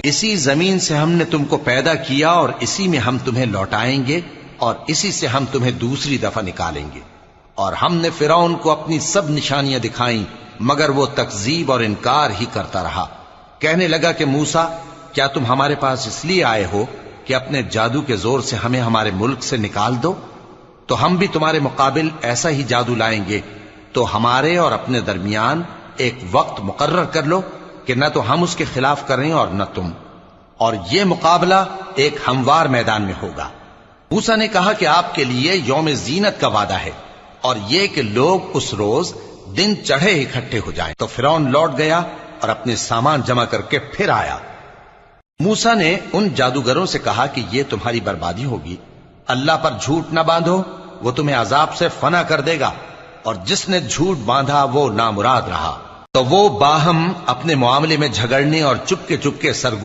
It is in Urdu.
اسی زمین سے ہم نے تم کو پیدا کیا اور اسی میں ہم تمہیں لوٹائیں گے اور اسی سے ہم تمہیں دوسری دفعہ نکالیں گے۔ اور ہم نے فرعون کو اپنی سب نشانیاں دکھائیں مگر وہ تکذیب اور انکار ہی کرتا رہا۔ کہنے لگا کہ موسیٰ، کیا تم ہمارے پاس اس لیے آئے ہو کہ اپنے جادو کے زور سے ہمیں ہمارے ملک سے نکال دو؟ تو ہم بھی تمہارے مقابل ایسا ہی جادو لائیں گے، تو ہمارے اور اپنے درمیان ایک وقت مقرر کر لو کہ نہ تو ہم اس کے خلاف کریں اور نہ تم، اور یہ مقابلہ ایک ہموار میدان میں ہوگا۔ موسیٰ نے کہا کہ آپ کے لیے یوم زینت کا وعدہ ہے، اور یہ کہ لوگ اس روز دن چڑھے اکٹھے ہو جائیں۔ تو فرعون لوٹ گیا اور اپنے سامان جمع کر کے پھر آیا۔ موسیٰ نے ان جادوگروں سے کہا کہ یہ تمہاری بربادی ہوگی، اللہ پر جھوٹ نہ باندھو، وہ تمہیں عذاب سے فنا کر دے گا، اور جس نے جھوٹ باندھا وہ نامراد رہا۔ تو وہ باہم اپنے معاملے میں جھگڑنے اور چپکے چپکے سرگرداں